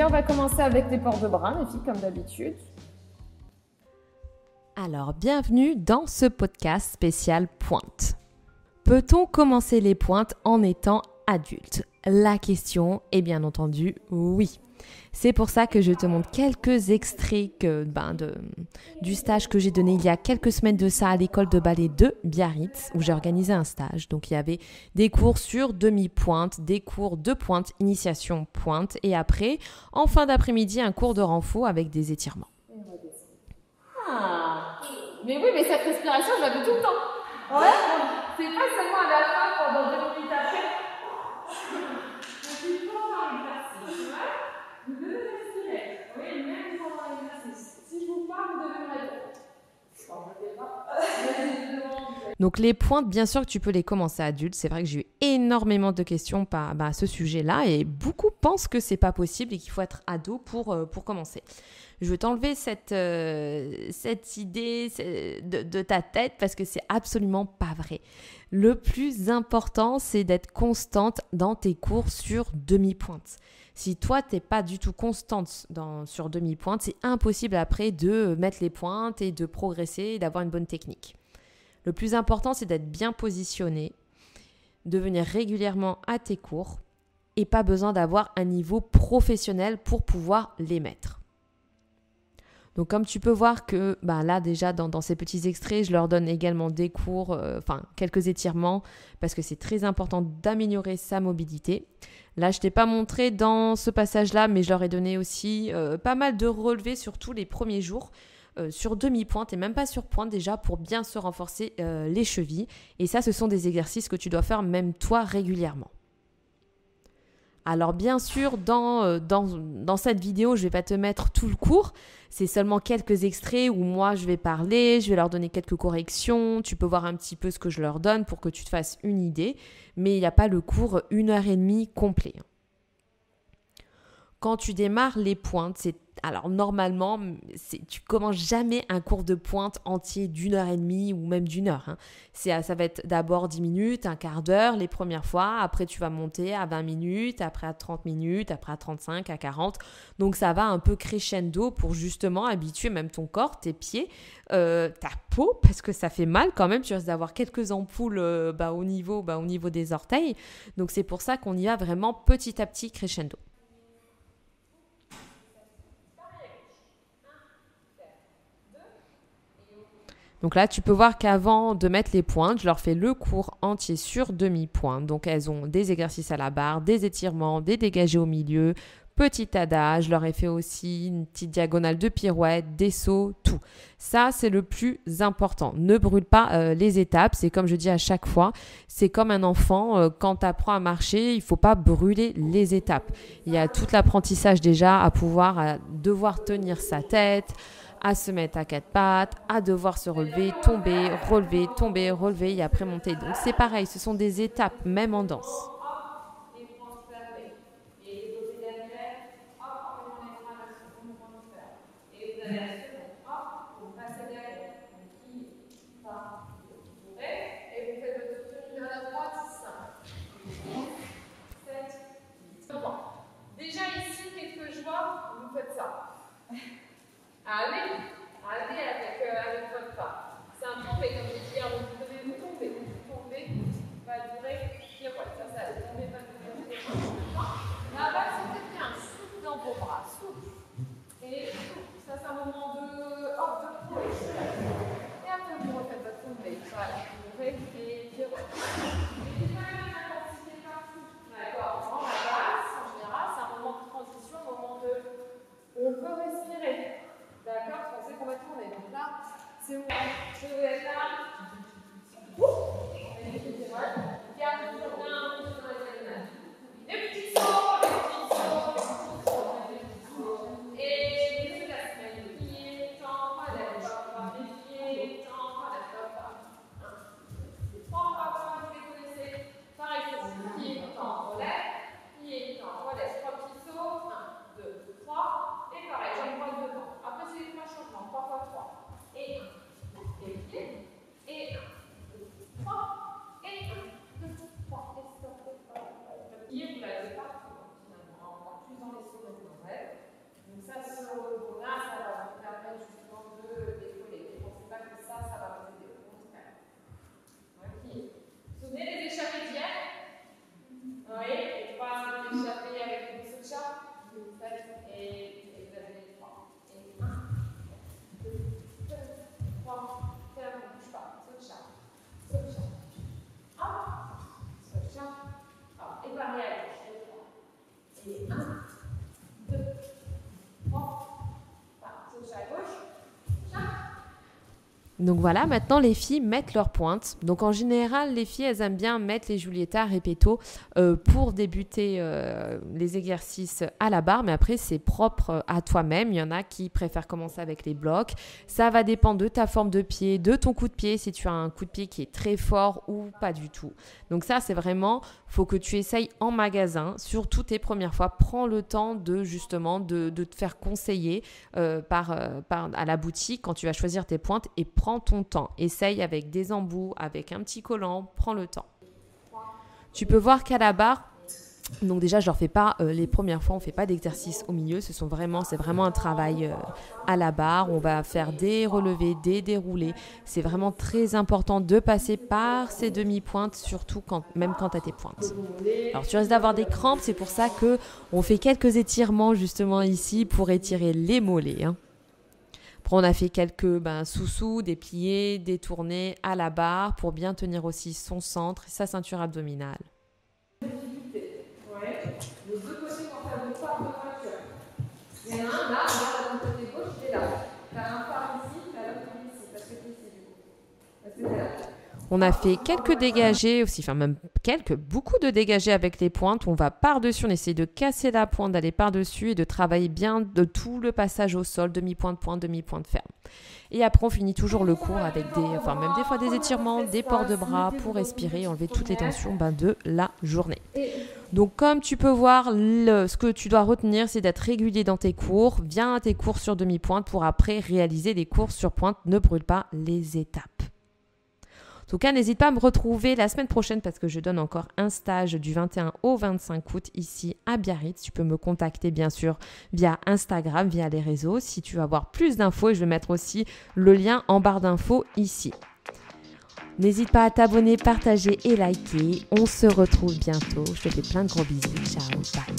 déjà, on va commencer avec les ports de bras, les filles, comme d'habitude. Alors, bienvenue dans ce podcast spécial pointe. Peut-on commencer les pointes en étant adulte ? La question est bien entendu oui. C'est pour ça que je te montre quelques extraits du stage que j'ai donné il y a quelques semaines de ça à l'école de ballet de Biarritz, où j'ai organisé un stage. Donc il y avait des cours sur demi-pointe, des cours de pointe, initiation pointe, et après, en fin d'après-midi, un cours de renfort avec des étirements. Ah, mais oui, mais cette respiration, je la fais tout le temps. Ouais. C'est pas seulement à la fin pendant 2 minutes après. C'est pendant l'exercice, ouais. Vous devez respirer. Oui, même pendant l'exercice. Si je vous parle, vous devez me répondre. Donc les pointes, bien sûr que tu peux les commencer adulte. C'est vrai que j'ai eu énormément de questions à ce sujet-là et beaucoup pensent que c'est pas possible et qu'il faut être ado pour commencer. Je veux t'enlever cette idée de ta tête parce que c'est absolument pas vrai. Le plus important, c'est d'être constante dans tes cours sur demi-pointe. Si toi, tu n'es pas du tout constante sur demi-pointe, c'est impossible après de mettre les pointes et de progresser et d'avoir une bonne technique. Le plus important, c'est d'être bien positionné, de venir régulièrement à tes cours et pas besoin d'avoir un niveau professionnel pour pouvoir les mettre. Donc comme tu peux voir que là déjà dans ces petits extraits, je leur donne également des cours, quelques étirements parce que c'est très important d'améliorer sa mobilité. Là, je ne t'ai pas montré dans ce passage-là, mais je leur ai donné aussi pas mal de relevés, surtout les premiers jours, sur demi-pointe et même pas sur pointe déjà pour bien se renforcer les chevilles. Et ça, ce sont des exercices que tu dois faire même toi régulièrement. Alors bien sûr, dans cette vidéo, je ne vais pas te mettre tout le cours. C'est seulement quelques extraits où moi, je vais parler, je vais leur donner quelques corrections. Tu peux voir un petit peu ce que je leur donne pour que tu te fasses une idée. Mais il n'y a pas le cours 1h30 complet. Quand tu démarres les pointes, alors normalement, tu commences jamais un cours de pointe entier d'1h30 ou même d'1 heure. Ça va être d'abord 10 minutes, un quart d'heure les premières fois. Après, tu vas monter à 20 minutes, après à 30 minutes, après à 35, à 40. Donc, ça va un peu crescendo pour justement habituer même ton corps, tes pieds, ta peau, parce que ça fait mal quand même. Tu risques d'avoir quelques ampoules au niveau des orteils. Donc, c'est pour ça qu'on y va vraiment petit à petit crescendo. Donc là, tu peux voir qu'avant de mettre les pointes, je leur fais le cours entier sur demi-pointe. Donc elles ont des exercices à la barre, des étirements, des dégagés au milieu, petit adage. Je leur ai fait aussi une petite diagonale de pirouette, des sauts, tout. Ça, c'est le plus important. Ne brûle pas les étapes. C'est comme je dis à chaque fois, c'est comme un enfant. Quand tu apprends à marcher, il ne faut pas brûler les étapes. Il y a tout l'apprentissage déjà à devoir tenir sa tête, à se mettre à 4 pattes, à devoir se relever, tomber, relever et après monter. Donc c'est pareil, ce sont des étapes, même en danse. Déjà ici, qu'est-ce que je vois ? Vous faites ça. Allez avec votre pas. C'est un tombé, comme je dis, donc vous devez vous tomber. Va durer pirouette. Ça, tomber, pas durer. Là-bas, c'était bien. Souffle dans vos bras. Souffle. Et ça, c'est un moment de pause. Et après, vous refaites votre tombée. Voilà. Durée et pirouette. Et pas la même intensité partout. D'accord. En la base, en général, c'est un moment de transition, un moment de. On peut respirer. D'accord, parce qu'on sait qu'on va tourner. Donc là, c'est où je vais être là. Garde toujours bien dans la diagonale. Les petits sauts. Et les efficaces. Les pieds, tends, pas la gauche. Les pieds, tends, pas la gauche. Donc voilà, maintenant les filles mettent leurs pointes. Donc en général, les filles, elles aiment bien mettre les Giulietta Repetto pour débuter les exercices à la barre. Mais après, c'est propre à toi-même. Il y en a qui préfèrent commencer avec les blocs. Ça va dépendre de ta forme de pied, de ton coup de pied, si tu as un coup de pied qui est très fort ou pas du tout. Donc ça, c'est vraiment, faut que tu essayes en magasin. Surtout tes premières fois, prends le temps de justement de te faire conseiller à la boutique quand tu vas choisir tes pointes et prends ton temps. Essaye avec des embouts, avec un petit collant, prends le temps. Tu peux voir qu'à la barre, donc déjà je leur fais pas les premières fois, on fait pas d'exercice au milieu, c'est vraiment un travail à la barre. On va faire des relevés, des déroulés. C'est vraiment très important de passer par ces demi-pointes, surtout même quand tu as tes pointes. Alors tu risques d'avoir des crampes, c'est pour ça que on fait quelques étirements justement ici pour étirer les mollets. Après, on a fait quelques sous-sous, des pliés, des tournées à la barre pour bien tenir aussi son centre et sa ceinture abdominale. Ouais. Les deux côtés quand tu as deux phares de fracture. Il y en a un là, regarde dans le côté gauche, il est là. Tu as un phare ici, tu as l'autre ici. Parce que tu es ici du coup. Parce que tu es là. On a fait quelques dégagés aussi, beaucoup de dégagés avec les pointes. On va par-dessus, on essaie de casser la pointe, d'aller par-dessus et de travailler bien de tout le passage au sol, demi-pointe, pointe, demi-pointe ferme. Et après, on finit toujours le cours avec même des fois des étirements, des ports de bras pour respirer, enlever toutes les tensions de la journée. Donc, comme tu peux voir, ce que tu dois retenir, c'est d'être régulier dans tes cours. Viens à tes cours sur demi-pointe pour après réaliser des cours sur pointe. Ne brûle pas les étapes. En tout cas, n'hésite pas à me retrouver la semaine prochaine parce que je donne encore un stage du 21 au 25 août ici à Biarritz. Tu peux me contacter bien sûr via Instagram, via les réseaux si tu veux avoir plus d'infos et je vais mettre aussi le lien en barre d'infos ici. N'hésite pas à t'abonner, partager et liker. On se retrouve bientôt. Je te fais plein de gros bisous. Ciao, bye.